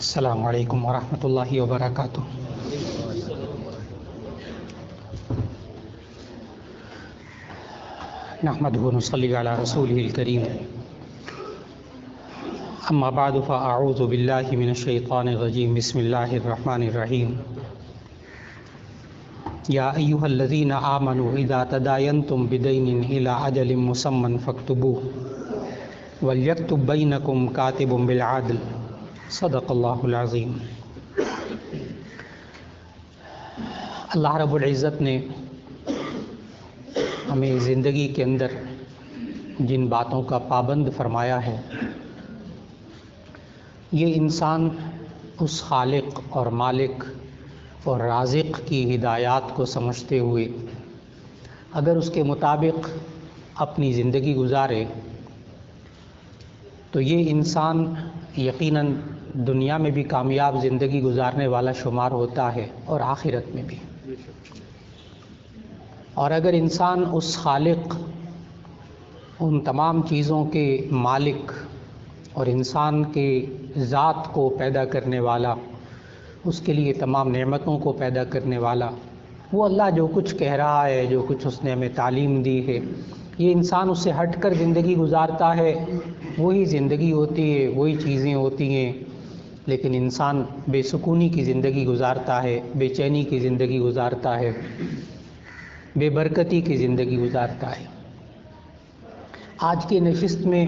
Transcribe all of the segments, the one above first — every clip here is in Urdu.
السلام علیکم ورحمۃ اللہ وبرکاتہ۔ نحمده ونصلی علی رسولہ الکریم، اما بعد فاعوذ باللہ من الشیطان الرجیم، بسم اللہ الرحمن الرحیم۔ یا ایہا الذین آمنوا اذا تداینتم بدین الی اجل مسمی فاکتبوہ ولیکتب بینکم کاتب بالعدل، صدق اللہ العظیم۔ اللہ رب العزت نے ہمیں زندگی کے اندر جن باتوں کا پابند فرمایا ہے، یہ انسان اس خالق اور مالک اور رازق کی ہدایات کو سمجھتے ہوئے اگر اس کے مطابق اپنی زندگی گزارے تو یہ انسان یقیناً دنیا میں بھی کامیاب زندگی گزارنے والا شمار ہوتا ہے اور آخرت میں بھی۔ اور اگر انسان اس خالق، ان تمام چیزوں کے مالک اور انسان کے ذات کو پیدا کرنے والا، اس کے لیے تمام نعمتوں کو پیدا کرنے والا، وہ اللہ جو کچھ کہہ رہا ہے، جو کچھ اس نے ہمیں تعلیم دی ہے، یہ انسان اس سے ہٹ کر زندگی گزارتا ہے، وہی زندگی ہوتی ہے، وہی چیزیں ہوتی ہیں، لیکن انسان بے سکونی کی زندگی گزارتا ہے، بے چینی کی زندگی گزارتا ہے، بے برکتی کی زندگی گزارتا ہے۔ آج کی نشست میں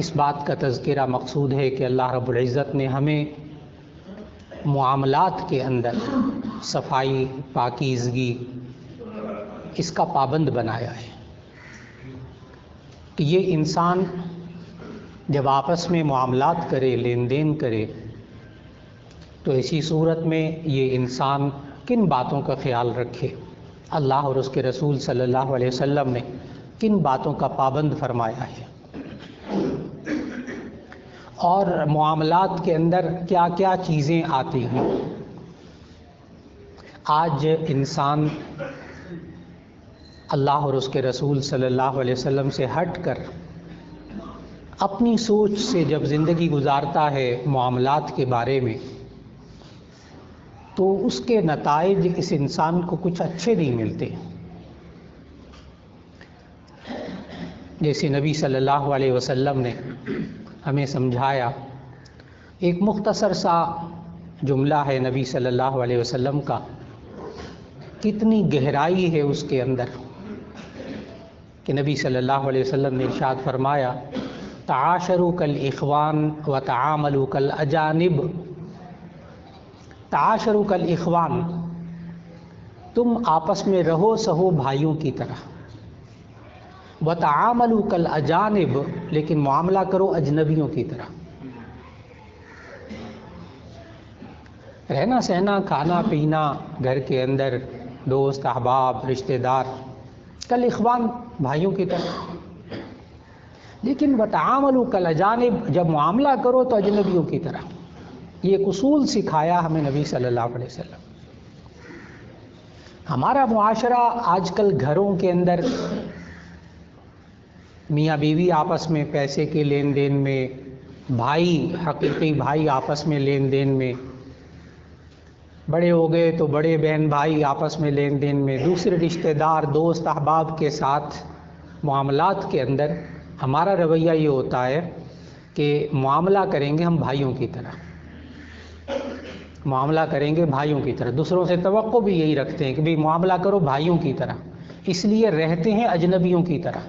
اس بات کا تذکرہ مقصود ہے کہ اللہ رب العزت نے ہمیں معاملات کے اندر صفائی، پاکیزگی، اس کا پابند بنایا ہے کہ یہ انسان جب آپس میں معاملات کرے، لین دین کرے، تو ایسی صورت میں یہ انسان کن باتوں کا خیال رکھے، اللہ اور اس کے رسول صلی اللہ علیہ وسلم نے کن باتوں کا پابند فرمایا ہے، اور معاملات کے اندر کیا کیا چیزیں آتی ہیں۔ آج انسان اللہ اور اس کے رسول صلی اللہ علیہ وسلم سے ہٹ کر اپنی سوچ سے جب زندگی گزارتا ہے معاملات کے بارے میں، تو اس کے نتائج اس انسان کو کچھ اچھے نہیں ملتے۔ جیسے نبی صلی اللہ علیہ وسلم نے ہمیں سمجھایا، ایک مختصر سا جملہ ہے نبی صلی اللہ علیہ وسلم کا، کتنی گہرائی ہے اس کے اندر، کہ نبی صلی اللہ علیہ وسلم نے ارشاد فرمایا، تعاشروا کالاخوان وتعاملوا کالاجانب۔ تعاشروا کالاخوان، تم آپس میں رہو سہو بھائیوں کی طرح، وتعاملوا کالاجانب، لیکن معاملہ کرو اجنبیوں کی طرح۔ رہنا سہنا، کھانا پینا گھر کے اندر، دوست احباب رشتہ دار، کالاخوان بھائیوں کی طرح، لیکن وتعاملوا کالاجانب، جب معاملہ کرو تو اجنبیوں کی طرح۔ یہ ایک اصول سکھایا ہمیں نبی صلی اللہ علیہ وسلم۔ ہمارا معاشرہ آج کل گھروں کے اندر میاں بیوی آپس میں پیسے کے لین دین میں، بھائی، حقیقی بھائی آپس میں لین دین میں، بڑے ہو گئے تو بڑے بہن بھائی آپس میں لین دین میں، دوسرے رشتہ دار دوست احباب کے ساتھ معاملات کے اندر ہمارا رویہ یہ ہوتا ہے کہ معاملہ کریں گے ہم بھائیوں کی طرح، معاملہ کریں گے بھائیوں کی طرح، دوسروں سے توقع بھی یہی رکھتے ہیں کہ بھئی معاملہ کرو بھائیوں کی طرح، اس لیے رہتے ہیں اجنبیوں کی طرح۔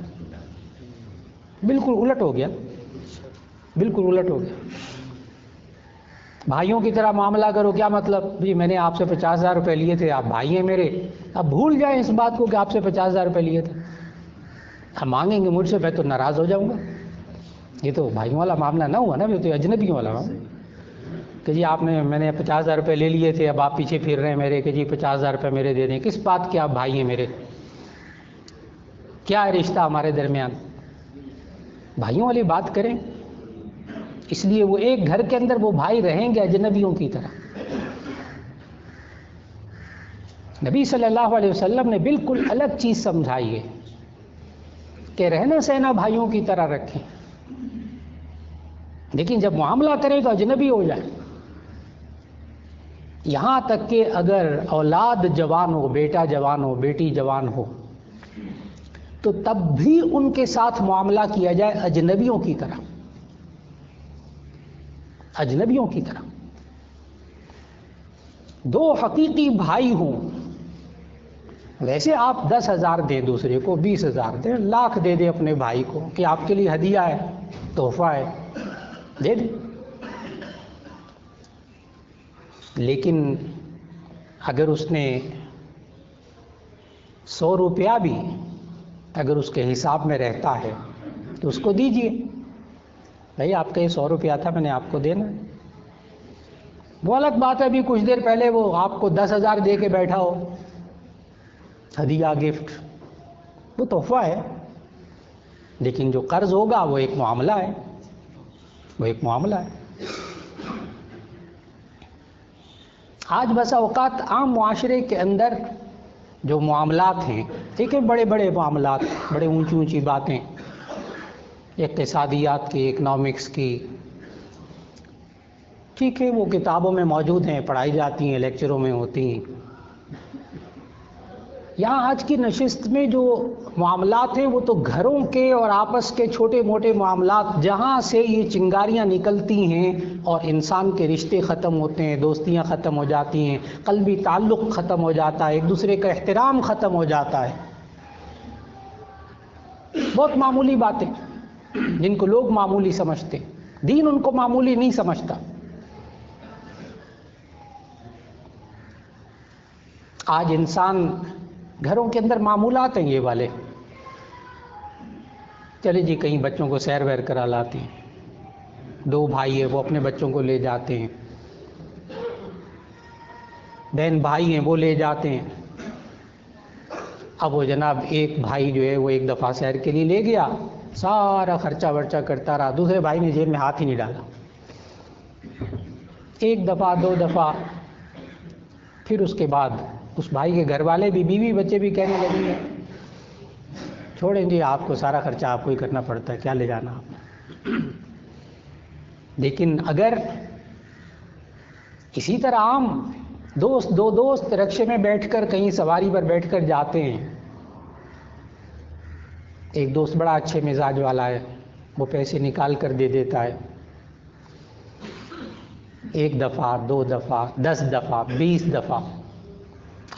بالکل الٹ ہو گیا، بالکل الٹ ہو گیا۔ بھائیوں کی طرح معاملہ کرو، کیا مطلب؟ جی میں نے آپ سے 50,000 روپے لیے تھے، آپ بھائی ہیں میرے، اب بھول جائیں اس بات کو کہ آپ سے 50,000 روپے لیے تھے، اب مانگیں گے مجھ سے، میں تو ناراض ہو جاؤں گا۔ یہ تو بھائیوں والا معاملہ نہ ہوا نا، یہ تو اجنبیوں والا ہوا کہ جی میں نے 50,000 روپے لے لیے تھے، اب آپ پیچھے پھر رہے ہیں میرے کہ جی 50,000 روپے میرے دے دیں۔ کس بات کے آپ بھائی ہیں میرے؟ کیا ہے رشتہ ہمارے درمیان؟ بھائیوں والی بات کریں۔ اس لیے وہ ایک گھر کے اندر وہ بھائی رہیں گے اجنبیوں کی طرح۔ نبی صلی اللہ علیہ وسلم نے بالکل الگ چیز سمجھائی ہے کہ رہنا سہنا بھائیوں کی طرح رکھیں، لیکن جب معاملہ کرے تو اجنبی ہو جائے. یہاں تک کہ اگر اولاد جوان ہو، بیٹا جوان ہو، بیٹی جوان ہو، تو تب بھی ان کے ساتھ معاملہ کیا جائے اجنبیوں کی طرح، اجنبیوں کی طرح. دو حقیقی بھائی ہوں، ویسے آپ 10,000 دیں دوسرے کو، 20,000 دیں، لاکھ دے دیں اپنے بھائی کو کہ آپ کے لیے ہدیہ ہے، تحفہ ہے، دے دیں. لیکن اگر اس نے 100 روپیہ بھی اگر اس کے حساب میں رہتا ہے تو اس کو دیجئے. بھائی آپ کا یہ 100 روپیہ تھا، میں نے آپ کو دینا ہے. وہ الگ بات ہے ابھی کچھ دیر پہلے وہ آپ کو 10,000 دے کے بیٹھا ہو، ہدیہ، گفٹ، وہ تحفہ ہے. لیکن جو قرض ہوگا وہ ایک معاملہ ہے، وہ ایک معاملہ ہے. آج بس اوقات عام معاشرے کے اندر جو معاملات ہیں، دیکھیں بڑے بڑے معاملات، بڑے اونچی اونچی باتیں اقتصادیات کی، اکنامکس کی، ٹھیک ہے وہ کتابوں میں موجود ہیں، پڑھائی جاتی ہیں، لیکچروں میں ہوتی ہیں. یہاں آج کی نشست میں جو معاملات ہیں وہ تو گھروں کے اور آپس کے چھوٹے موٹے معاملات، جہاں سے یہ چنگاریاں نکلتی ہیں اور انسان کے رشتے ختم ہوتے ہیں، دوستیاں ختم ہو جاتی ہیں، قلبی تعلق ختم ہو جاتا ہے، ایک دوسرے کا احترام ختم ہو جاتا ہے. بہت معمولی باتیں جن کو لوگ معمولی سمجھتے، دین ان کو معمولی نہیں سمجھتا. آج انسان گھروں کے اندر معمولات ہیں یہ والے، چلے جی کہیں بچوں کو سیر ویر کرا لاتے ہیں، 2 بھائی ہیں وہ اپنے بچوں کو لے جاتے ہیں، بہن بھائی ہیں وہ لے جاتے ہیں. اب وہ جناب ایک بھائی جو ہے وہ ایک دفعہ سیر کے لیے لے گیا، سارا خرچہ ورچہ کرتا رہا، دوسرے بھائی نے جیب میں ہاتھ ہی نہیں ڈالا. 1 دفعہ 2 دفعہ، پھر اس کے بعد اس بھائی کے گھر والے بھی، بیوی بچے بھی کہنے لگیں گے چھوڑیں جی آپ کو سارا خرچہ آپ کو ہی کرنا پڑتا ہے، کیا لے جانا آپ. لیکن اگر اسی طرح عام دو دوست رکشے میں بیٹھ کر کہیں سواری پر بیٹھ کر جاتے ہیں، ایک دوست بڑا اچھے مزاج والا ہے، وہ پیسے نکال کر دے دیتا ہے، 1 دفعہ 2 دفعہ 10 دفعہ 20 دفعہ،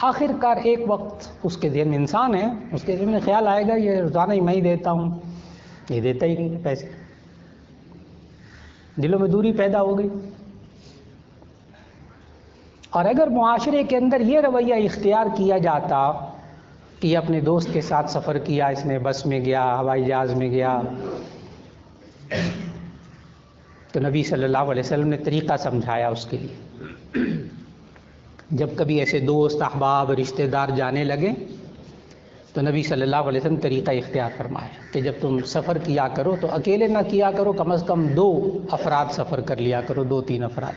آخر کار ایک وقت اس کے ذہن میں، انسان ہے، اس کے ذہن میں خیال آئے گا یہ روزانہ ہی میں ہی دیتا ہوں، یہ دیتا ہی نہیں پیسے. دلوں میں دوری پیدا ہو گئی. اور اگر معاشرے کے اندر یہ رویہ اختیار کیا جاتا کہ یہ اپنے دوست کے ساتھ سفر کیا، اس نے بس میں گیا، ہوائی جہاز میں گیا، تو نبی صلی اللہ علیہ وسلم نے طریقہ سمجھایا اس کے لیے. جب کبھی ایسے دوست، احباب، رشتہ دار جانے لگے تو نبی صلی اللہ علیہ وسلم طریقہ اختیار فرمایا کہ جب تم سفر کیا کرو تو اکیلے نہ کیا کرو، کم از کم 2 افراد سفر کر لیا کرو، 2-3 افراد،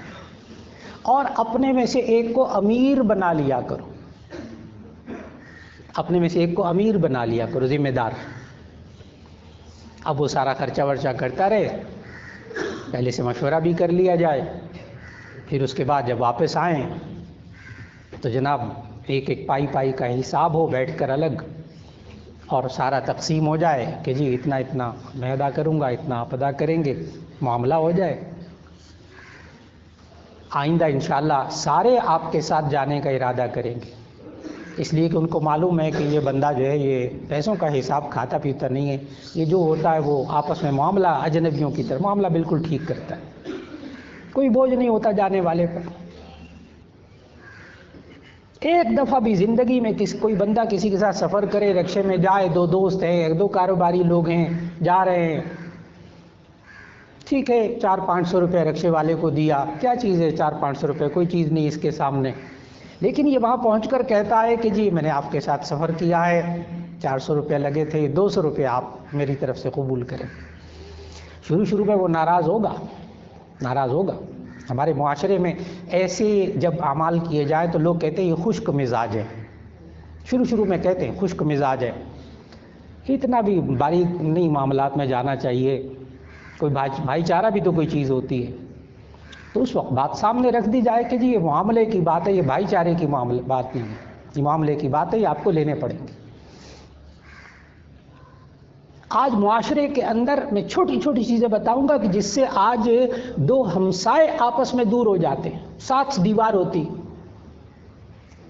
اور اپنے میں سے ایک کو امیر بنا لیا کرو، اپنے میں سے ایک کو امیر بنا لیا کرو، ذمہ دار. اب وہ سارا خرچہ ورچہ کرتا رہے، پہلے سے مشورہ بھی کر لیا جائے، پھر اس کے بعد جب واپس آئیں تو جناب ایک پائی کا حساب ہو، بیٹھ کر الگ، اور سارا تقسیم ہو جائے کہ جی اتنا اتنا میں ادا کروں گا، اتنا آپ ادا کریں گے، معاملہ ہو جائے. آئندہ انشاءاللہ سارے آپ کے ساتھ جانے کا ارادہ کریں گے، اس لیے کہ ان کو معلوم ہے کہ یہ بندہ جو ہے یہ پیسوں کا حساب کھاتا پیتا نہیں ہے، یہ جو ہوتا ہے وہ آپس میں معاملہ اجنبیوں کی طرح معاملہ بالکل ٹھیک کرتا ہے، کوئی بوجھ نہیں ہوتا جانے والے پر. ایک دفعہ بھی زندگی میں کوئی بندہ کسی کے ساتھ سفر کرے، رکشے میں جائے، 2 دوست ہیں، 2 کاروباری لوگ ہیں، جا رہے ہیں، ٹھیک ہے 400-500 روپے رکشے والے کو دیا، کیا چیز ہے 400-500 روپے، کوئی چیز نہیں اس کے سامنے. لیکن یہ وہاں پہنچ کر کہتا ہے کہ جی میں نے آپ کے ساتھ سفر کیا ہے، 400 روپے لگے تھے، 200 روپے آپ میری طرف سے قبول کریں. شروع میں وہ ناراض ہوگا. ہمارے معاشرے میں ایسے جب اعمال کیے جائیں تو لوگ کہتے ہیں یہ خشک مزاج ہے، شروع میں کہتے ہیں خشک مزاج ہے، اتنا بھی باریک نہیں معاملات میں جانا چاہیے، کوئی بھائی چارہ بھی تو کوئی چیز ہوتی ہے. تو اس وقت بات سامنے رکھ دی جائے کہ جی یہ معاملے کی بات ہے, یہ بھائی چارے کی بات نہیں ہے, یہ معاملے کی بات ہے, یہ آپ کو لینے پڑیں گے. آج معاشرے کے اندر میں چھوٹی چھوٹی چیزیں بتاؤں گا کہ جس سے آج دو ہمسائے آپس میں دور ہو جاتے ہیں, ساتھ دیوار ہوتی,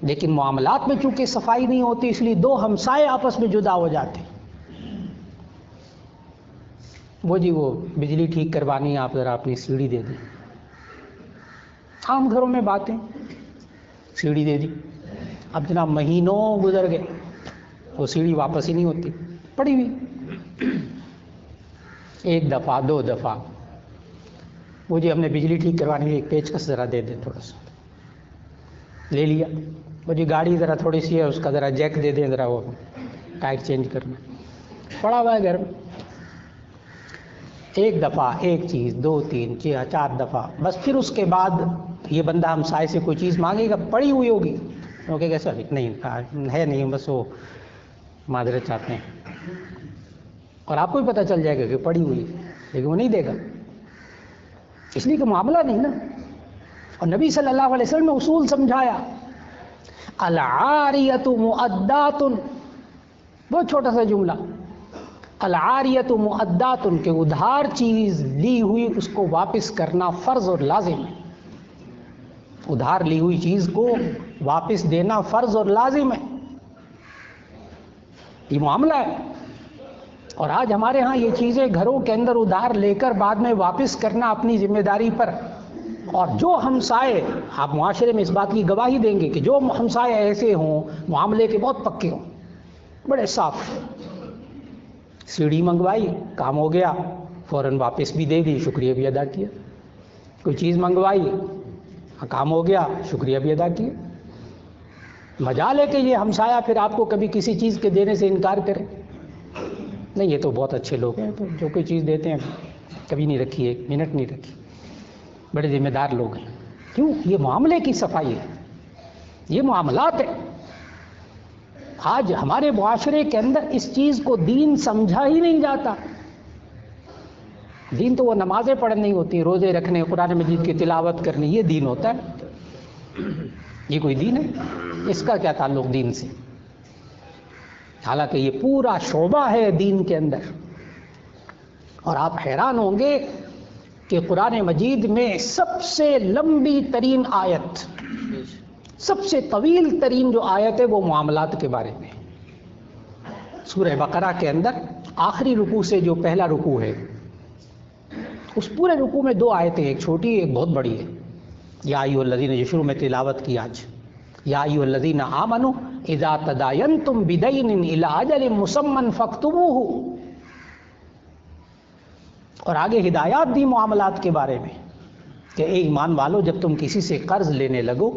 لیکن معاملات میں چونکہ صفائی نہیں ہوتی اس لیے دو ہمسائے آپس میں جدا ہو جاتے ہیں. وہ جی وہ بجلی ٹھیک کروانی ہے, آپ ذرا اپنی سیڑھی دے دیں. عام گھروں میں باتیں, سیڑھی دے دی. اب جناب مہینوں گزر گئے, وہ سیڑھی واپس ہی نہیں ہوتی, پڑی ہوئی. ایک دفعہ, دو دفعہ, وہ جی ہم نے بجلی ٹھیک کروانی ہے, ایک پیچکس ذرا دے دیں, تھوڑا سا لے لیا. وہ جی گاڑی ذرا تھوڑی سی ہے, اس کا ذرا جیک دے دیں, ذرا وہ ٹائر چینج کرنا, پڑا ہوا ہے گھر میں. ایک دفعہ ایک چیز, دو تین چار دفعہ, بس پھر اس کے بعد یہ بندہ ہمسائے سے کوئی چیز مانگے گا, پڑی ہوئی ہوگی, وہ کہے گا سر نہیں ہے نہیں, بس وہ معذرت چاہتے ہیں, اور آپ کو بھی پتہ چل جائے گا کہ پڑی ہوئی, لیکن وہ نہیں دے گا, اس لیے کہ معاملہ نہیں نا. اور نبی صلی اللہ علیہ وسلم نے اصول سمجھایا, العاریۃ مؤدات, بہت چھوٹا سا جملہ, العاریۃ مؤدات, کہ ادھار چیز لی ہوئی اس کو واپس کرنا فرض اور لازم ہے. ادھار لی ہوئی چیز کو واپس دینا فرض اور لازم ہے, یہ معاملہ ہے. اور آج ہمارے ہاں یہ چیزیں گھروں کے اندر ادھار لے کر بعد میں واپس کرنا اپنی ذمہ داری پر. اور جو ہمسائے, آپ معاشرے میں اس بات کی گواہی دیں گے کہ جو ہمسائے ایسے ہوں, معاملے کے بہت پکے ہوں, بڑے صاف, سیڑھی منگوائی, کام ہو گیا, فوراً واپس بھی دے دی, شکریہ بھی ادا کیا. کوئی چیز منگوائی, کام ہو گیا, شکریہ بھی ادا کیا. مجال ہے کہ یہ ہمسایہ پھر آپ کو کبھی کسی چیز کے دینے سے انکار کرے, نہیں یہ تو بہت اچھے لوگ ہیں, تو جو کوئی چیز دیتے ہیں کبھی نہیں رکھی, ایک منٹ نہیں رکھی, بڑے ذمہ دار لوگ ہیں. کیوں؟ یہ معاملے کی صفائی ہے, یہ معاملات ہے. آج ہمارے معاشرے کے اندر اس چیز کو دین سمجھا ہی نہیں جاتا. دین تو وہ نمازیں پڑھنی ہوتی ہیں, روزے رکھنے, قرآن مجید کی تلاوت کرنی, یہ دین ہوتا ہے. یہ کوئی دین ہے؟ اس کا کیا تعلق دین سے؟ حالانکہ یہ پورا شعبہ ہے دین کے اندر. اور آپ حیران ہوں گے کہ قرآن مجید میں سب سے لمبی ترین آیت, سب سے طویل ترین جو آیت ہے وہ معاملات کے بارے میں. سورہ بقرہ کے اندر آخری رکوع سے جو پہلا رکوع ہے, اس پورے رکوع میں دو آیتیں, ایک چھوٹی ایک بہت بڑی ہے. یا ایھا الذین, جو شروع میں تلاوت کی آج, یا ایھا الذین آمنوا اذا تداینتم بدین الی اجل مسمی فاکتبوہ. اور آگے ہدایات دی معاملات کے بارے میں کہ اے ایمان والو, جب تم کسی سے قرض لینے لگو,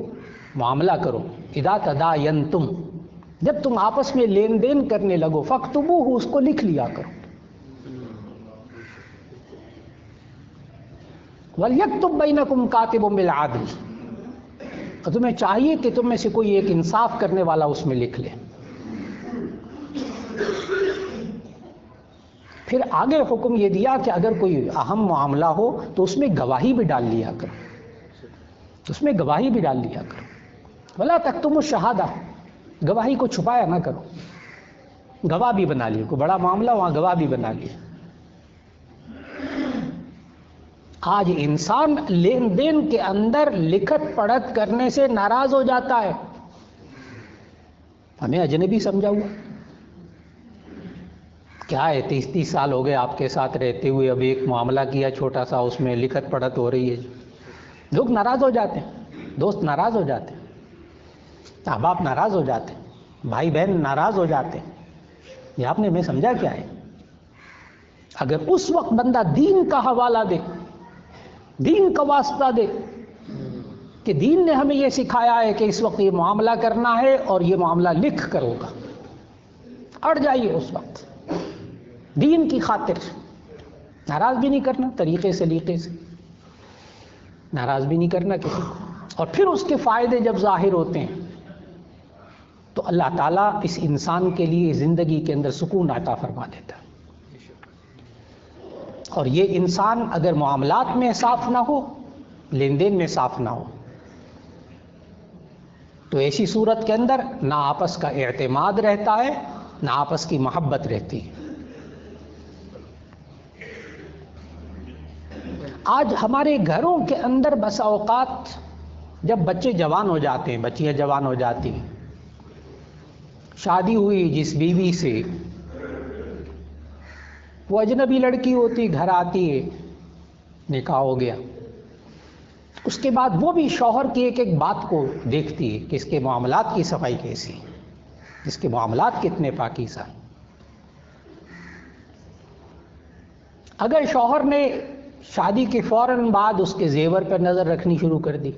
معاملہ کرو, اذا تداینتم, جب تم آپس میں لین دین کرنے لگو, فاکتبوہ, اس کو لکھ لیا کرو. وَلْيَكْتُبْ بَيْنَكُمْ كَاتِبٌ بِالْعَدْلِ, اور تمہیں چاہیے کہ تم میں سے کوئی ایک انصاف کرنے والا اس میں لکھ لے. پھر آگے حکم یہ دیا کہ اگر کوئی اہم معاملہ ہو تو اس میں گواہی بھی ڈال لیا کرو, اس میں گواہی بھی ڈال لیا کرو. وَلَا تَكْتُمُوا الشَّهَادَةَ, گواہی کو چھپایا نہ کرو, گواہ بھی بنا لیے, کوئی بڑا معاملہ وہاں گواہ بھی بنا لیے. آج انسان لین دین کے اندر لکھت پڑھت کرنے سے ناراض ہو جاتا ہے. ہمیں اجنبی سمجھا ہوا, کیا ہے 30 سال ہو گئے آپ کے ساتھ رہتے ہوئے, اب ایک معاملہ کیا چھوٹا سا, اس میں لکھت پڑھت ہو رہی ہے. لوگ ناراض ہو جاتے ہیں, دوست ناراض ہو جاتے ہیں, احباب ناراض ہو جاتے ہیں, بھائی بہن ناراض ہو جاتے ہیں. یہ آپ نے میں سمجھا کیا ہے؟ اگر اس وقت بندہ دین کا حوالہ دے, دین کا واسطہ دے کہ دین نے ہمیں یہ سکھایا ہے کہ اس وقت یہ معاملہ کرنا ہے اور یہ معاملہ لکھ کر ہوگا, اڑ جائیے اس وقت دین کی خاطر. ناراض بھی نہیں کرنا, طریقے سلیقے سے ناراض بھی نہیں کرنا کسی کو. اور پھر اس کے فائدے جب ظاہر ہوتے ہیں تو اللہ تعالیٰ اس انسان کے لیے زندگی کے اندر سکون عطا فرما دیتا ہے. اور یہ انسان اگر معاملات میں صاف نہ ہو، لین دین میں صاف نہ ہو، تو ایسی صورت کے اندر نہ آپس کا اعتماد رہتا ہے، نہ آپس کی محبت رہتی ہے۔ آج ہمارے گھروں کے اندر بسا اوقات جب بچے جوان ہو جاتے ہیں، بچیاں جوان ہو جاتی ہیں، شادی ہوئی جس بیوی سے، وہ اجنبی لڑکی ہوتی، گھر آتی ہے، نکاح ہو گیا، اس کے بعد وہ بھی شوہر کی ایک ایک بات کو دیکھتی ہے کہ اس کے معاملات کی صفائی کیسی، اس کے معاملات کتنے پاکیزہ۔ اگر شوہر نے شادی کے فوراً بعد اس کے زیور پر نظر رکھنی شروع کر دی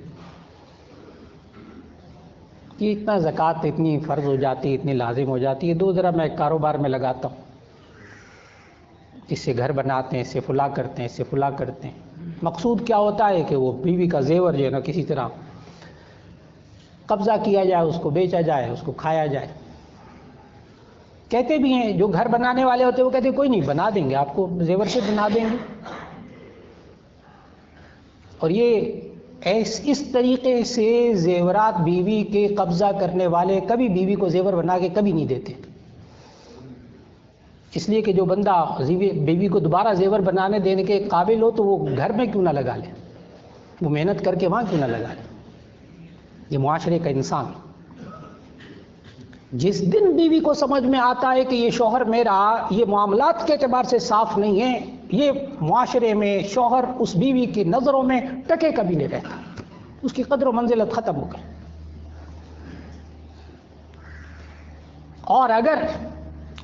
کہ اتنا زکوٰۃ اتنی فرض ہو جاتی ہے، اتنی لازم ہو جاتی ہے، دو ذرا میں کاروبار میں لگاتا ہوں، اس سے گھر بناتے ہیں، اس سے فلاں کرتے ہیں، اس سے فلاں کرتے ہیں، مقصود کیا ہوتا ہے کہ وہ بیوی کا زیور جو ہے نا کسی طرح قبضہ کیا جائے، اس کو بیچا جائے، اس کو کھایا جائے۔ کہتے بھی ہیں جو گھر بنانے والے ہوتے ہیں وہ کہتے ہیں کوئی نہیں، بنا دیں گے آپ کو، زیور سے بنا دیں گے۔ اور یہ اس طریقے سے زیورات بیوی کے قبضہ کرنے والے کبھی بیوی کو زیور بنا کے کبھی نہیں دیتے، اس لیے کہ جو بندہ بیوی کو دوبارہ زیور بنانے دینے کے قابل ہو تو وہ گھر میں کیوں نہ لگا لے، وہ محنت کر کے وہاں کیوں نہ لگا لے۔ یہ معاشرے کا انسان جس دن بیوی کو سمجھ میں آتا ہے کہ یہ شوہر میرا یہ معاملات کے اعتبار سے صاف نہیں ہے، یہ معاشرے میں شوہر اس بیوی کی نظروں میں ٹکے کبھی نہیں رہتا، اس کی قدر و منزلت ختم ہو گئی۔ اور اگر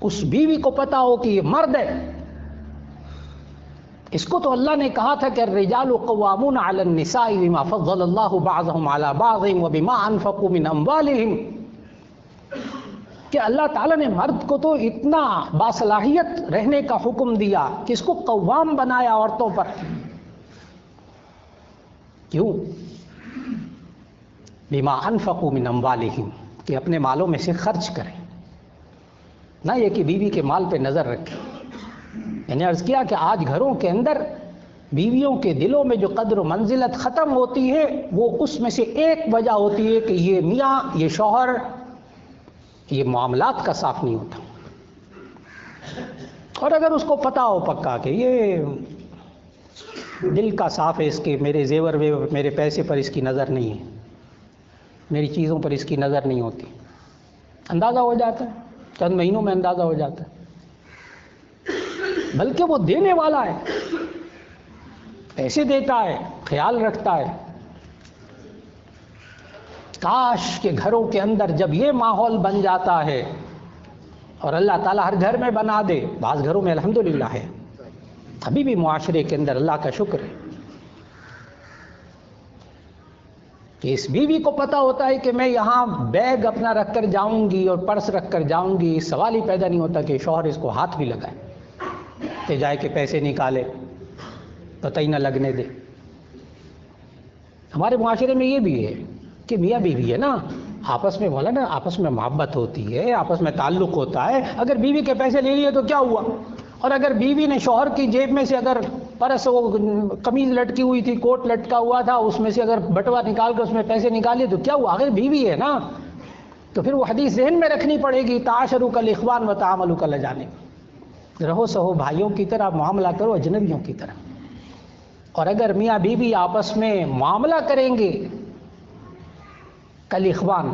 اس بیوی کو پتا ہو کہ یہ مرد ہے، اس کو تو اللہ نے کہا تھا کہ الرجال قوامون علی النساء بما فضل اللہ بعضهم علی بعض وبما انفقوا من اموالهم، کہ اللہ تعالیٰ نے مرد کو تو اتنا باصلاحیت رہنے کا حکم دیا کہ اس کو قوام بنایا عورتوں پر۔ کیوں؟ بما انفقوا من اموالهم، کہ اپنے مالوں میں سے خرچ کریں، نہ یہ کہ بیوی کے مال پہ نظر رکھیں۔ میں نے عرض کیا کہ آج گھروں کے اندر بیویوں کے دلوں میں جو قدر و منزلت ختم ہوتی ہے وہ اس میں سے ایک وجہ ہوتی ہے کہ یہ میاں، یہ شوہر، یہ معاملات کا صاف نہیں ہوتا۔ اور اگر اس کو پتا ہو پکا کہ یہ دل کا صاف ہے، اس کے میرے زیور ویور میرے پیسے پر اس کی نظر نہیں ہے، میری چیزوں پر اس کی نظر نہیں ہوتی، اندازہ ہو جاتا ہے، چند مہینوں میں اندازہ ہو جاتا ہے۔ بلکہ وہ دینے والا ہے، پیسے دیتا ہے، خیال رکھتا ہے۔ کاش کہ گھروں کے اندر جب یہ ماحول بن جاتا ہے، اور اللہ تعالیٰ ہر گھر میں بنا دے، بعض گھروں میں الحمدللہ ہے، ابھی بھی معاشرے کے اندر اللہ کا شکر ہے کہ اس بیوی کو پتا ہوتا ہے کہ میں یہاں بیگ اپنا رکھ کر جاؤں گی اور پرس رکھ کر جاؤں گی، سوال ہی پیدا نہیں ہوتا کہ شوہر اس کو ہاتھ بھی لگائے کہ جائے کہ پیسے نکالے، پتہ ہی نہ لگنے دے۔ ہمارے معاشرے میں یہ بھی ہے کہ میاں بیوی ہے نا، آپس میں بولا نا، آپس میں محبت ہوتی ہے، آپس میں تعلق ہوتا ہے۔ اگر بیوی کے پیسے لے لیے تو کیا ہوا، اور اگر بیوی نے شوہر کی جیب میں سے اگر پرس، وہ قمیض لٹکی ہوئی تھی، کوٹ لٹکا ہوا تھا، اس میں سے اگر بٹوا نکال کر اس میں پیسے نکالے تو کیا ہوا، اگر بیوی ہے نا تو پھر وہ حدیث ذہن میں رکھنی پڑے گی، تعاشروا کالاخوان وتعاملوا کالاجانب، رہو سہو بھائیوں کی طرح، معاملہ کرو اجنبیوں کی طرح۔ اور اگر میاں بیوی آپس میں معاملہ کریں گے کالاخوان،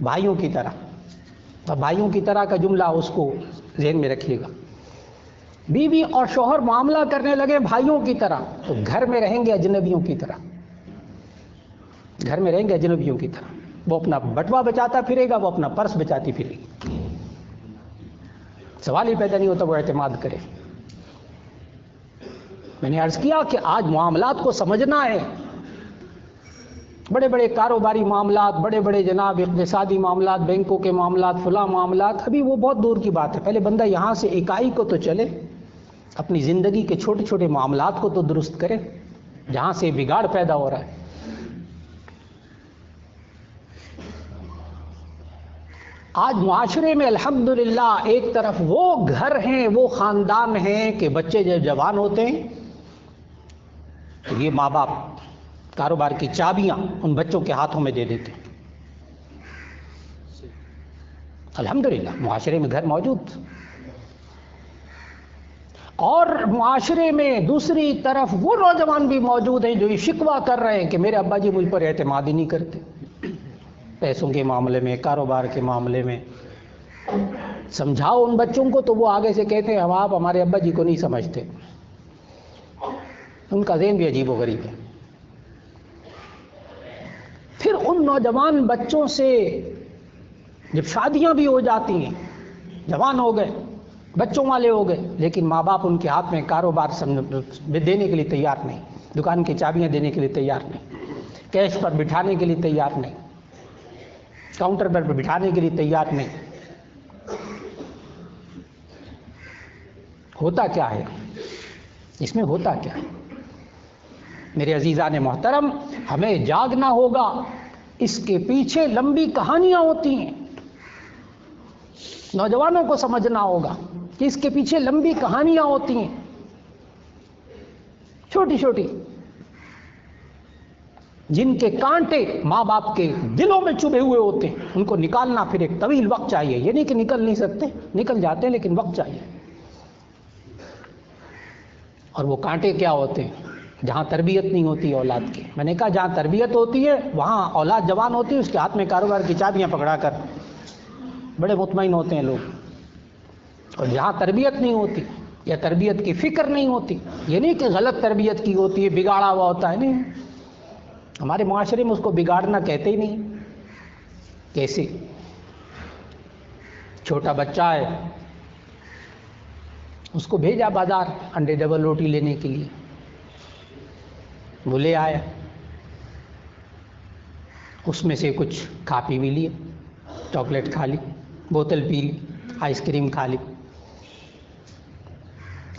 بھائیوں کی طرح، اور بھائیوں کی طرح کا جملہ اس کو ذہن میں رکھیے گا، بیوی اور شوہر معاملہ کرنے لگے بھائیوں کی طرح تو گھر میں رہیں گے اجنبیوں کی طرح، گھر میں رہیں گے اجنبیوں کی طرح۔ وہ اپنا بٹوا بچاتا پھرے گا، وہ اپنا پرس بچاتی پھرے گی، سوال ہی پیدا نہیں ہوتا وہ اعتماد کرے۔ میں نے عرض کیا کہ آج معاملات کو سمجھنا ہے، بڑے بڑے کاروباری معاملات، بڑے بڑے جناب اقتصادی معاملات، بینکوں کے معاملات، فلاں معاملات، ابھی وہ بہت دور کی بات ہے۔ پہلے بندہ یہاں سے اکائی کو تو چلے، اپنی زندگی کے چھوٹے چھوٹے معاملات کو تو درست کرے جہاں سے بگاڑ پیدا ہو رہا ہے۔ آج معاشرے میں الحمدللہ ایک طرف وہ گھر ہیں، وہ خاندان ہیں کہ بچے جب جوان ہوتے ہیں تو یہ ماں باپ کاروبار کی چابیاں ان بچوں کے ہاتھوں میں دے دیتے ہیں۔ الحمدللہ معاشرے میں گھر موجود، اور معاشرے میں دوسری طرف وہ نوجوان بھی موجود ہیں جو یہ شکوہ کر رہے ہیں کہ میرے ابا جی مجھ پر اعتماد ہی نہیں کرتے، پیسوں کے معاملے میں، کاروبار کے معاملے میں۔ سمجھاؤ ان بچوں کو تو وہ آگے سے کہتے ہیں ہم آپ ہمارے ابا جی کو نہیں سمجھتے، ان کا ذہن بھی عجیب و غریب ہے۔ پھر ان نوجوان بچوں سے جب شادیاں بھی ہو جاتی ہیں، جوان ہو گئے، بچوں والے ہو گئے، لیکن ماں باپ ان کے ہاتھ میں کاروبار دینے کے لیے تیار نہیں، دکان کی چابیاں دینے کے لیے تیار نہیں، کیش پر بٹھانے کے لیے تیار نہیں، کاؤنٹر پر بٹھانے کے لیے تیار نہیں۔ ہوتا کیا ہے اس میں؟ ہوتا کیا ہے میرے عزیزان محترم؟ ہمیں جاگنا ہوگا، اس کے پیچھے لمبی کہانیاں ہوتی ہیں، نوجوانوں کو سمجھنا ہوگا کہ اس کے پیچھے لمبی کہانیاں ہوتی ہیں، چھوٹی چھوٹی، جن کے کانٹے ماں باپ کے دلوں میں چبھے ہوئے ہوتے ہیں، ان کو نکالنا پھر ایک طویل وقت چاہیے۔ یہ نہیں کہ نکل نہیں سکتے، نکل جاتے ہیں، لیکن وقت چاہیے۔ اور وہ کانٹے کیا ہوتے ہیں؟ جہاں تربیت نہیں ہوتی اولاد کی، میں نے کہا جہاں تربیت ہوتی ہے وہاں اولاد جوان ہوتی ہے، اس کے ہاتھ میں کاروبار کی چابیاں پکڑا کر بڑے مطمئن ہوتے ہیں لوگ۔ اور جہاں تربیت نہیں ہوتی یا تربیت کی فکر نہیں ہوتی، یہ نہیں کہ غلط تربیت کی ہوتی ہے، بگاڑا ہوا ہوتا ہے، نہیں، ہمارے معاشرے میں اس کو بگاڑنا کہتے ہی نہیں۔ کیسے؟ چھوٹا بچہ ہے، اس کو بھیجا بازار انڈے ڈبل روٹی لینے کے لیے، وہ لے آیا، اس میں سے کچھ کھا پی بھی لیے، چاکلیٹ کھا لی، بوتل پی لی، آئس کریم کھا لی۔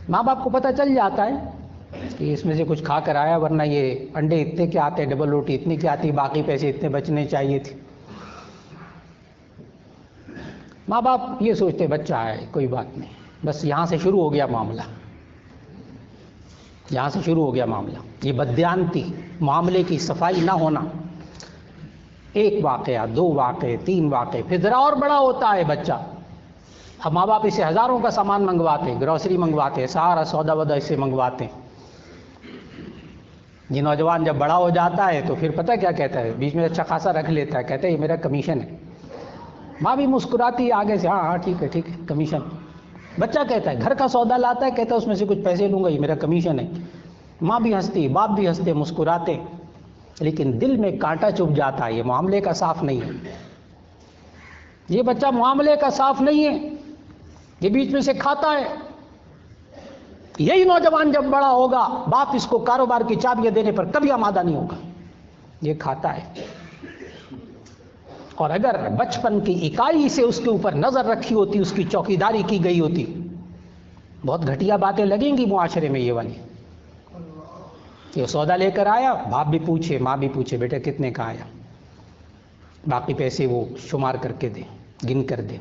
ماں باپ کو پتہ چل جاتا ہے کہ اس میں سے کچھ کھا کر آیا، ورنہ یہ انڈے اتنے کے آتے، ڈبل روٹی اتنی کی آتی، باقی پیسے اتنے بچنے چاہیے تھے۔ ماں باپ یہ سوچتے بچہ ہے کوئی بات نہیں، بس یہاں سے شروع ہو گیا معاملہ، یہاں سے شروع ہو گیا معاملہ۔ یہ بددیانتی، معاملے کی صفائی نہ ہونا، ایک واقعہ، دو واقعے، تین واقعے، پھر ذرا اور بڑا ہوتا ہے بچہ، اب ماں باپ اسے ہزاروں کا سامان منگواتے ہیں، گروسری منگواتے ہیں، سارا سودا ودا اسے منگواتے ہیں۔ یہ نوجوان جب بڑا ہو جاتا ہے تو پھر پتہ کیا کہتا ہے؟ بیچ میں اچھا خاصا رکھ لیتا ہے، کہتا ہے یہ میرا کمیشن ہے۔ ماں بھی مسکراتی ہے آگے سے، ہاں ہاں ٹھیک ہے ٹھیک ہے، کمیشن۔ بچہ کہتا ہے گھر کا سودا لاتا ہے، کہتا ہے اس میں سے کچھ پیسے لوں گا، یہ میرا کمیشن ہے۔ ماں بھی ہنستی، باپ بھی ہنستے، مسکراتے، لیکن دل میں کانٹا چبھ جاتا ہے، یہ معاملے کا صاف نہیں ہے، یہ بچہ معاملے کا صاف نہیں ہے، یہ بیچ میں سے کھاتا ہے۔ یہی نوجوان جب بڑا ہوگا، باپ اس کو کاروبار کی چابیاں دینے پر کبھی آمادہ نہیں ہوگا، یہ کھاتا ہے۔ اور اگر بچپن کی اکائی سے اس کے اوپر نظر رکھی ہوتی، اس کی چوکیداری کی گئی ہوتی، بہت گھٹیا باتیں لگیں گی معاشرے میں یہ والی۔ یہ سودا لے کر آیا، باپ بھی پوچھے، ماں بھی پوچھے بیٹا کتنے کا آیا، باقی پیسے وہ شمار کر کے دے، گن کر دے،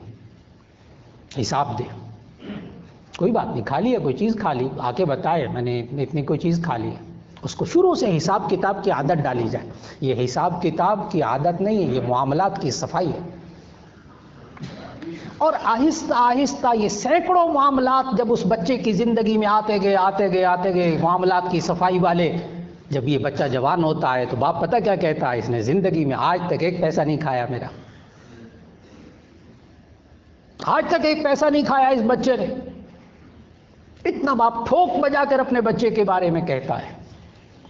حساب دے۔ کوئی بات نہیں، کھا لیا کوئی چیز، کھا لی، آ کے بتائے میں نے اتنی کوئی چیز کھا لی، اس کو شروع سے حساب کتاب کی عادت ڈالی جائے۔ یہ حساب کتاب کی عادت نہیں ہے، یہ معاملات کی صفائی ہے۔ اور آہستہ آہستہ یہ سینکڑوں معاملات جب اس بچے کی زندگی میں آتے گئے معاملات کی صفائی والے، جب یہ بچہ جوان ہوتا ہے تو باپ پتہ کیا کہتا ہے؟ اس نے زندگی میں آج تک ایک پیسہ نہیں کھایا میرا، آج تک ایک پیسہ نہیں کھایا اس بچے نے۔ اتنا باپ ٹھوک بجا کر اپنے بچے کے بارے میں کہتا ہے۔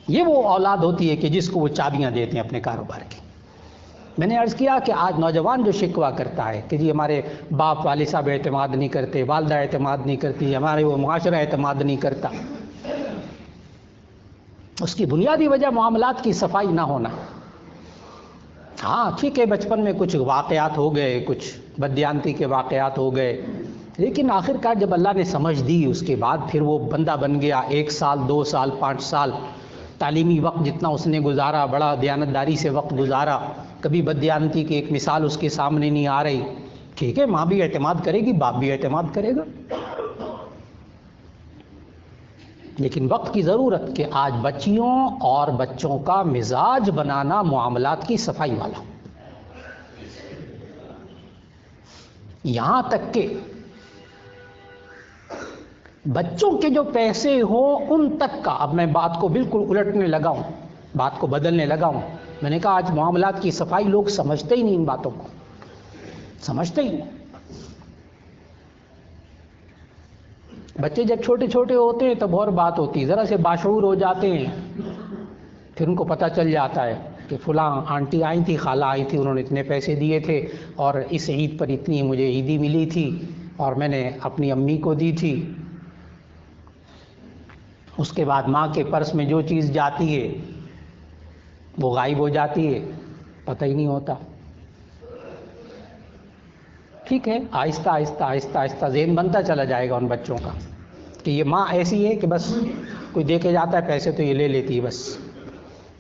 یہ وہ اولاد ہوتی ہے کہ جس کو وہ چابیاں دیتے ہیں اپنے کاروبار کی۔ میں نے عرض کیا کہ آج نوجوان جو شکوہ کرتا ہے کہ جی ہمارے باپ والد صاحب اعتماد نہیں کرتے، والدہ اعتماد نہیں کرتی، ہمارے وہ معاشرہ اعتماد نہیں کرتا، اس کی بنیادی وجہ معاملات کی صفائی نہ ہونا۔ ہاں ٹھیک ہے، بچپن میں کچھ واقعات ہو گئے، کچھ بددیانتی کے واقعات ہو گئے، لیکن آخر کار جب اللہ نے سمجھ دی اس کے بعد پھر وہ بندہ بن گیا۔ 1 سال 2 سال 5 سال تعلیمی وقت جتنا اس نے گزارا، بڑا دیانتداری سے وقت گزارا، کبھی بددیانتی کی ایک مثال اس کے سامنے نہیں آ رہی، ٹھیک ہے، ماں بھی اعتماد کرے گی، باپ بھی اعتماد کرے گا، لیکن وقت کی ضرورت کہ آج بچیوں اور بچوں کا مزاج بنانا معاملات کی صفائی والا، یہاں تک کہ بچوں کے جو پیسے ہوں ان تک کا، اب میں بات کو بالکل الٹنے لگا ہوں، بات کو بدلنے لگا ہوں، میں نے کہا آج معاملات کی صفائی لوگ سمجھتے ہی نہیں، ان باتوں کو سمجھتے ہی نہیں۔ بچے جب چھوٹے چھوٹے ہوتے ہیں تب اور بات ہوتی ہے، ذرا سے باشعور ہو جاتے ہیں پھر ان کو پتہ چل جاتا ہے کہ فلاں آنٹی آئی تھی، خالہ آئی تھی، انہوں نے اتنے پیسے دیے تھے اور اس عید پر اتنی مجھے عیدی ملی تھی اور میں نے اپنی امی کو دی تھی۔ اس کے بعد ماں کے پرس میں جو چیز جاتی ہے وہ غائب ہو جاتی ہے، پتہ ہی نہیں ہوتا۔ ٹھیک ہے، آہستہ آہستہ آہستہ آہستہ ذہن بنتا چلا جائے گا ان بچوں کا کہ یہ ماں ایسی ہے کہ بس کوئی دے کے جاتا ہے پیسے تو یہ لے لیتی ہے، بس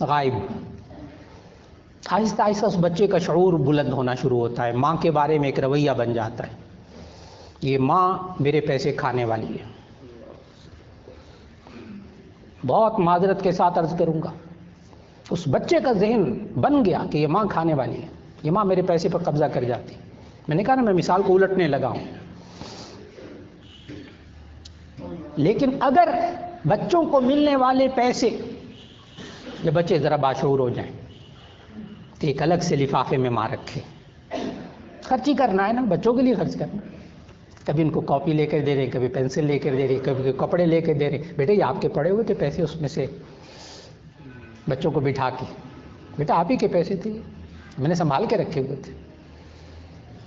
غائب۔ آہستہ آہستہ اس بچے کا شعور بلند ہونا شروع ہوتا ہے، ماں کے بارے میں ایک رویہ بن جاتا ہے، یہ ماں میرے پیسے کھانے والی ہے۔ بہت معذرت کے ساتھ عرض کروں گا، اس بچے کا ذہن بن گیا کہ یہ ماں کھانے والی ہے، یہ ماں میرے پیسے پر قبضہ کر جاتی۔ میں نے کہا نا میں مثال کو الٹنے لگا ہوں، لیکن اگر بچوں کو ملنے والے پیسے، جب بچے ذرا باشعور ہو جائیں تو ایک الگ سے لفافے میں ماں رکھے، خرچ ہی کرنا ہے نا، بچوں کے لیے خرچ کرنا، کبھی ان کو کاپی لے کر دے رہے، کبھی پینسل لے کر دے رہے، کبھی کپڑے لے کر دے رہے، بیٹے یہ آپ کے پڑے ہوئے تھے پیسے، اس میں سے بچوں کو بٹھا کے، بیٹا آپ ہی کے پیسے تھے، میں نے سنبھال کے رکھے ہوئے تھے،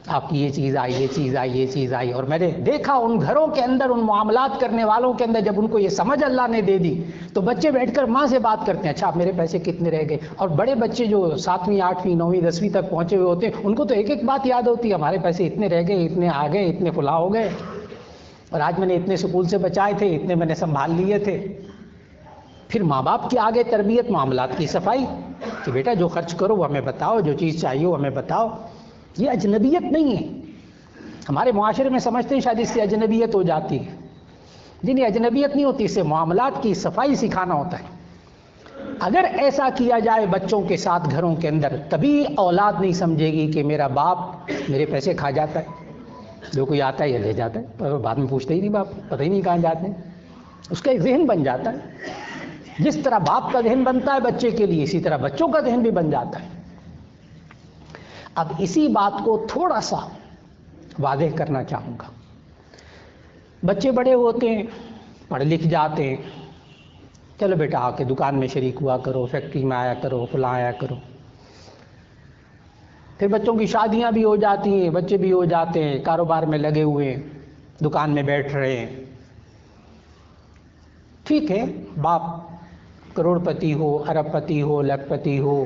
آپ کی یہ چیز آئی، یہ چیز آئی، یہ چیز آئی۔ اور میں نے دیکھا ان گھروں کے اندر، ان معاملات کرنے والوں کے اندر، جب ان کو یہ سمجھ اللہ نے دے دی تو بچے بیٹھ کر ماں سے بات کرتے ہیں، اچھا آپ میرے پیسے کتنے رہ گئے۔ اور بڑے بچے جو 7ویں 8ویں 9ویں 10ویں تک پہنچے ہوئے ہوتے ہیں ان کو تو ایک ایک بات یاد ہوتی ہے، ہمارے پیسے اتنے رہ گئے، اتنے آ گئے، اتنے فلاں ہو گئے، اور آج میں نے اتنے سکول سے بچائے تھے، اتنے میں نے سنبھال لیے تھے۔ پھر ماں باپ کی آگے تربیت، معاملات کی صفائی کہ بیٹا جو خرچ کرو وہ ہمیں بتاؤ، جو چیز چاہیے وہ ہمیں بتاؤ۔ یہ اجنبیت نہیں ہے، ہمارے معاشرے میں سمجھتے ہیں شاید اس سے اجنبیت ہو جاتی ہے، جی نہیں، اجنبیت نہیں ہوتی، اس سے معاملات کی صفائی سکھانا ہوتا ہے۔ اگر ایسا کیا جائے بچوں کے ساتھ گھروں کے اندر، تبھی اولاد نہیں سمجھے گی کہ میرا باپ میرے پیسے کھا جاتا ہے، جو کوئی آتا ہے یہ لے جاتا ہے، پر بعد میں پوچھتے ہی نہیں، باپ پتہ ہی نہیں کہاں جاتے ہیں، اس کا ایک ذہن بن جاتا ہے۔ جس طرح باپ کا ذہن بنتا ہے بچے کے لیے، اسی طرح بچوں کا ذہن بھی بن جاتا ہے۔ اب اسی بات کو تھوڑا سا واضح کرنا چاہوں گا۔ بچے بڑے ہوتے ہیں، پڑھ لکھ جاتے ہیں، چلو بیٹا آ کے دکان میں شریک ہوا کرو، فیکٹری میں آیا کرو، فلاں آیا کرو۔ پھر بچوں کی شادیاں بھی ہو جاتی ہیں، بچے بھی ہو جاتے ہیں، کاروبار میں لگے ہوئے ہیں، دکان میں بیٹھ رہے ہیں۔ ٹھیک ہے، باپ کروڑ پتی ہو، ارب پتی ہو، لکھ پتی ہو،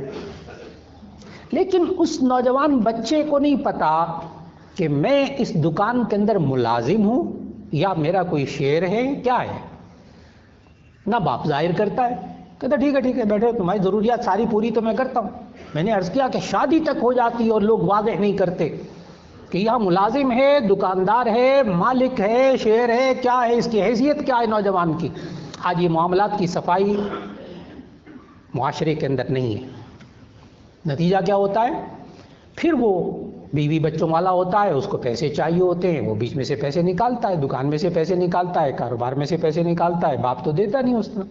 لیکن اس نوجوان بچے کو نہیں پتا کہ میں اس دکان کے اندر ملازم ہوں یا میرا کوئی شیئر ہے، کیا ہے، نہ باپ ظاہر کرتا ہے، کہتا ٹھیک ہے ٹھیک ہے بیٹھے، تمہاری ضروریات ساری پوری تو میں کرتا ہوں۔ میں نے عرض کیا کہ شادی تک ہو جاتی ہے اور لوگ واضح نہیں کرتے کہ یہاں ملازم ہے، دکاندار ہے، مالک ہے، شیئر ہے، کیا ہے، اس کی حیثیت کیا ہے نوجوان کی۔ آج یہ معاملات کی صفائی معاشرے کے اندر نہیں ہے، نتیجہ کیا ہوتا ہے، پھر وہ بیوی بچوں والا ہوتا ہے، اس کو پیسے چاہیے ہوتے ہیں، وہ بیچ میں سے پیسے نکالتا ہے، دکان میں سے پیسے نکالتا ہے، کاروبار میں سے پیسے نکالتا ہے، باپ تو دیتا نہیں اس طرح،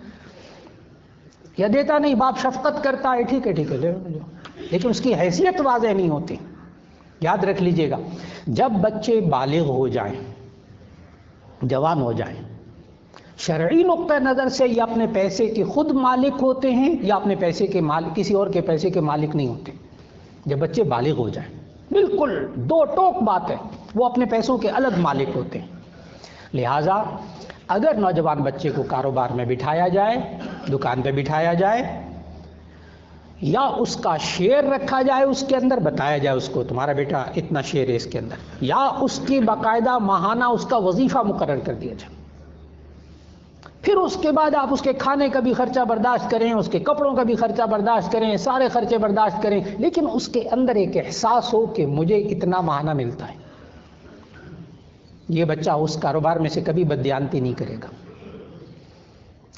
یا دیتا نہیں، باپ شفقت کرتا ہے، ٹھیک ہے ٹھیک ہے لے لو، لیکن اس کی حیثیت واضح نہیں ہوتی۔ یاد رکھ لیجئے گا، جب بچے بالغ ہو جائیں، جوان ہو جائیں، شرعی نقطہ نظر سے یہ اپنے پیسے کے خود مالک ہوتے ہیں یا اپنے پیسے کے مالک، کسی اور کے پیسے کے مالک نہیں ہوتے۔ جب بچے بالغ ہو جائیں، بالکل دو ٹوک بات ہے، وہ اپنے پیسوں کے الگ مالک ہوتے ہیں۔ لہٰذا اگر نوجوان بچے کو کاروبار میں بٹھایا جائے، دکان پہ بٹھایا جائے، یا اس کا شیئر رکھا جائے، اس کے اندر بتایا جائے اس کو تمہارا بیٹا اتنا شیئر ہے اس کے اندر، یا اس کی باقاعدہ ماہانہ اس کا وظیفہ مقرر کر دیا جائے، پھر اس کے بعد آپ اس کے کھانے کا بھی خرچہ برداشت کریں، اس کے کپڑوں کا بھی خرچہ برداشت کریں، سارے خرچے برداشت کریں، لیکن اس کے اندر ایک احساس ہو کہ مجھے اتنا ماہانہ ملتا ہے، یہ بچہ اس کاروبار میں سے کبھی بددیانتی نہیں کرے گا،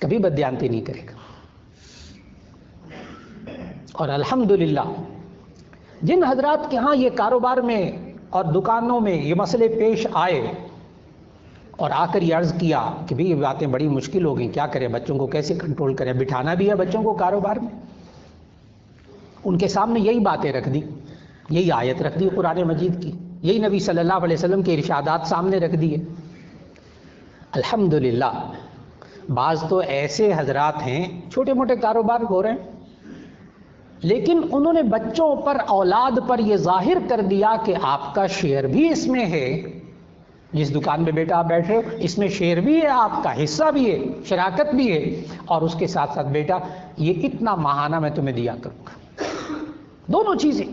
کبھی بددیانتی نہیں کرے گا۔ اور الحمدللہ جن حضرات کے ہاں یہ کاروبار میں اور دکانوں میں یہ مسئلے پیش آئے اور آ کر یہ عرض کیا کہ بھی یہ باتیں بڑی مشکل ہو گئیں، کیا کریں، بچوں کو کیسے کنٹرول کریں، بٹھانا بھی ہے بچوں کو کاروبار میں، ان کے سامنے یہی باتیں رکھ دی، یہی آیت رکھ دی قرآن مجید کی، یہی نبی صلی اللہ علیہ وسلم کے ارشادات سامنے رکھ دیے۔ الحمدللہ بعض تو ایسے حضرات ہیں چھوٹے موٹے کاروبار ہو رہے ہیں، لیکن انہوں نے بچوں پر، اولاد پر یہ ظاہر کر دیا کہ آپ کا شیئر بھی اس میں ہے، جس دکان میں بیٹا آپ بیٹھ رہے ہو اس میں شیئر بھی ہے، آپ کا حصہ بھی ہے، شراکت بھی ہے، اور اس کے ساتھ ساتھ بیٹا یہ اتنا ماہانہ میں تمہیں دیا کروں گا، دونوں چیزیں۔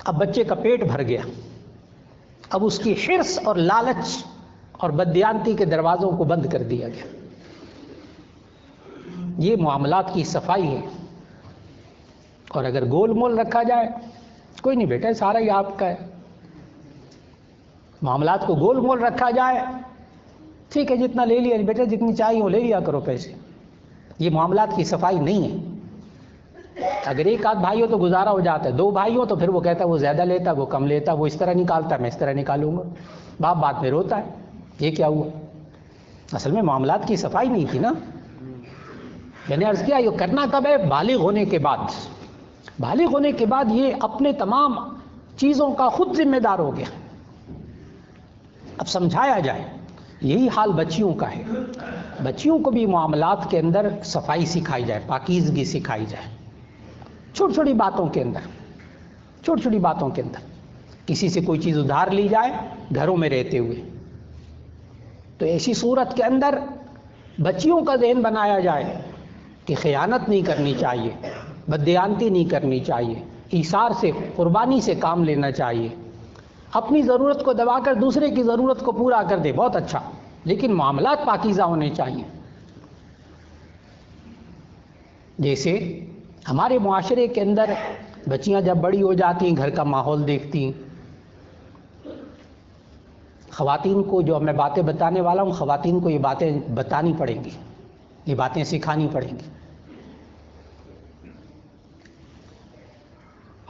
اب بچے کا پیٹ بھر گیا، اب اس کی حرص اور لالچ اور بددیانتی کے دروازوں کو بند کر دیا گیا۔ یہ معاملات کی صفائی ہے۔ اور اگر گول مول رکھا جائے، کوئی نہیں بیٹا سارا ہی آپ کا ہے، معاملات کو گول مول رکھا جائے، ٹھیک ہے جتنا لے لیا بیٹا، جتنی چاہیے وہ لے لیا کرو پیسے، یہ معاملات کی صفائی نہیں ہے۔ اگر ایک آدھ بھائی ہو تو گزارا ہو جاتا ہے، دو بھائی ہو تو پھر وہ کہتا ہے وہ زیادہ لیتا، وہ کم لیتا، وہ اس طرح نکالتا ہے میں اس طرح نکالوں گا، باپ بات میں روتا ہے یہ کیا ہوا، اصل میں معاملات کی صفائی نہیں تھی نا۔ میں نے عرض کیا یہ کرنا کب ہے؟ بالغ ہونے کے بعد، بالغ ہونے کے بعد یہ اپنے تمام چیزوں کا خود ذمہ دار ہو گیا۔ اب سمجھایا جائے، یہی حال بچیوں کا ہے، بچیوں کو بھی معاملات کے اندر صفائی سکھائی جائے، پاکیزگی سکھائی جائے، چھوٹی چھوٹی باتوں کے اندر، چھوٹی چھوٹی باتوں کے اندر۔ کسی سے کوئی چیز ادھار لی جائے گھروں میں رہتے ہوئے، تو ایسی صورت کے اندر بچیوں کا ذہن بنایا جائے کہ خیانت نہیں کرنی چاہیے، بددیانتی نہیں کرنی چاہیے، ایثار سے، قربانی سے کام لینا چاہیے، اپنی ضرورت کو دبا کر دوسرے کی ضرورت کو پورا کر دے بہت اچھا، لیکن معاملات پاکیزہ ہونے چاہیے۔ جیسے ہمارے معاشرے کے اندر بچیاں جب بڑی ہو جاتی ہیں، گھر کا ماحول دیکھتی ہیں، خواتین کو جو میں باتیں بتانے والا ہوں، خواتین کو یہ باتیں بتانی پڑیں گی، یہ باتیں سکھانی پڑیں گی۔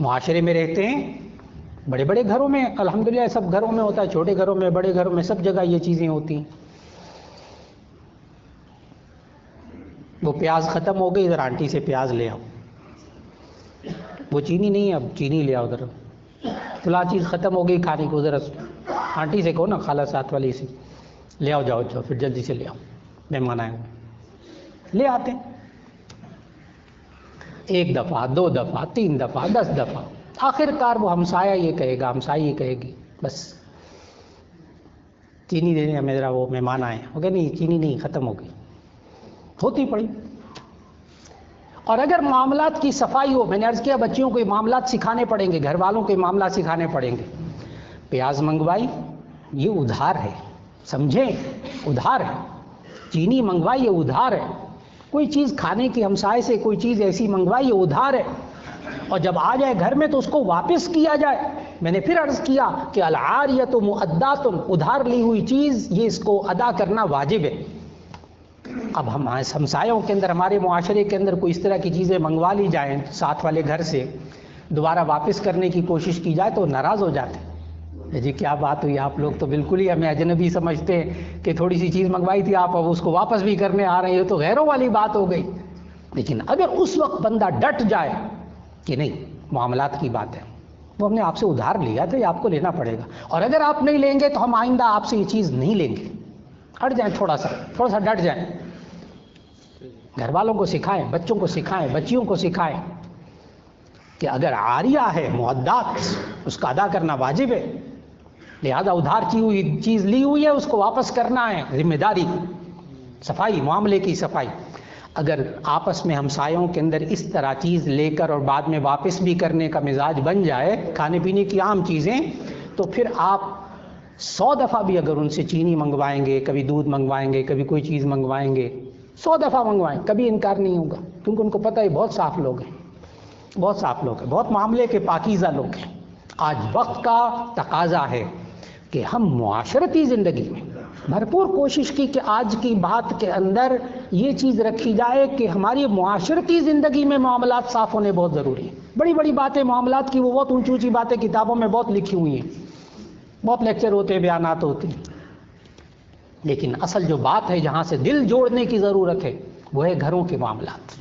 معاشرے میں رہتے ہیں، بڑے بڑے گھروں میں، الحمدللہ سب گھروں میں ہوتا ہے، چھوٹے گھروں میں، بڑے گھروں میں، سب جگہ یہ چیزیں ہوتی ہیں۔ وہ پیاز ختم ہو گئی، ادھر آنٹی سے پیاز لے آؤ، وہ چینی نہیں ہے اب چینی لے آؤ، ادھر فلاں چیز ختم ہو گئی کھانے کو، ادھر آنٹی سے کہو نا، خالہ ساتھ والی سے لے آؤ، جاؤ جاؤ پھر جلدی سے لے آؤ، مہمان آئے ہوئے، لے آتے ہیں، ایک دفعہ، دو دفعہ، تین دفعہ، 10 دفعہ، آخر کار وہ ہمسایہ یہ کہے گا، ہمسائی یہ کہے گی بس چینی دینے ہمیں ذرا وہ مہمان آئے، وہ کہ نہیں چینی نہیں، ختم ہو گئی، ہوتی پڑی۔ اور اگر معاملات کی صفائی ہو، میں نے عرض کیا بچیوں کو یہ معاملات سکھانے پڑیں گے، گھر والوں کو یہ معاملات سکھانے پڑیں گے۔ پیاز منگوائی یہ ادھار ہے، سمجھیں ادھار ہے، چینی منگوائی یہ ادھار ہے، کوئی چیز کھانے کی ہمسائے سے کوئی چیز ایسی منگوائی یہ ادھار ہے، اور جب آ جائے گھر میں تو اس کو واپس کیا جائے۔ میں نے پھر عرض کیا کہ العاریۃ مؤدات، ادھار لی ہوئی چیز یہ اس کو ادا کرنا واجب ہے۔ اب ہم ہمسایوں کے اندر، ہمارے معاشرے کے اندر کوئی اس طرح کی چیزیں منگوا لی جائیں ساتھ والے گھر سے، دوبارہ واپس کرنے کی کوشش کی جائے تو ناراض ہو جاتے ہیں، جی کیا بات ہوئی، آپ لوگ تو بالکل ہی ہمیں اجنبی سمجھتے ہیں کہ تھوڑی سی چیز منگوائی تھی آپ اب اس کو واپس بھی کرنے آ رہے ہیں، یہ تو غیروں والی بات ہو گئی۔ لیکن اگر اس وقت بندہ ڈٹ جائے کہ نہیں معاملات کی بات ہے، وہ ہم نے آپ سے ادھار لیا تھا، یہ آپ کو لینا پڑے گا، اور اگر آپ نہیں لیں گے تو ہم آئندہ آپ سے یہ چیز نہیں لیں گے، ہٹ جائیں، تھوڑا سا ڈٹ جائیں۔ گھر والوں کو سکھائیں، بچوں کو سکھائیں، بچیوں کو سکھائیں کہ اگر عاریہ ہے، مؤدات، اس کا ادا کرنا واجب ہے، لہذا ادھار کی ہوئی چیز لی ہوئی ہے اس کو واپس کرنا ہے، ذمہ داری، صفائی، معاملے کی صفائی۔ اگر آپس میں ہمسایوں کے اندر اس طرح چیز لے کر اور بعد میں واپس بھی کرنے کا مزاج بن جائے، کھانے پینے کی عام چیزیں، تو پھر آپ 100 دفعہ بھی اگر ان سے چینی منگوائیں گے، کبھی دودھ منگوائیں گے، کبھی کوئی چیز منگوائیں گے، 100 دفعہ منگوائیں، کبھی انکار نہیں ہوگا، کیونکہ ان کو پتہ ہے بہت صاف لوگ ہیں، بہت صاف لوگ ہیں، بہت معاملے کے پاکیزہ لوگ ہیں۔ آج وقت کا تقاضا ہے، کہ ہم معاشرتی زندگی میں بھرپور کوشش کی کہ آج کی بات کے اندر یہ چیز رکھی جائے کہ ہماری معاشرتی زندگی میں معاملات صاف ہونے بہت ضروری ہیں. بڑی بڑی باتیں معاملات کی وہ بہت اونچی اونچی باتیں کتابوں میں بہت لکھی ہوئی ہیں, بہت لیکچر ہوتے ہیں, بیانات ہوتے ہیں, لیکن اصل جو بات ہے جہاں سے دل جوڑنے کی ضرورت ہے وہ ہے گھروں کے معاملات.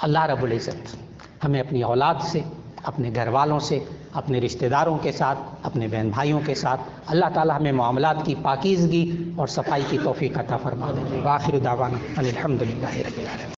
اللہ رب العزت ہمیں اپنی اولاد سے, اپنے گھر والوں سے, اپنے رشتہ داروں کے ساتھ, اپنے بہن بھائیوں کے ساتھ, اللہ تعالی ہمیں معاملات کی پاکیزگی اور صفائی کی توفیق عطا فرما دے. وآخر دعوانا ان الحمد للہ رب العالمین.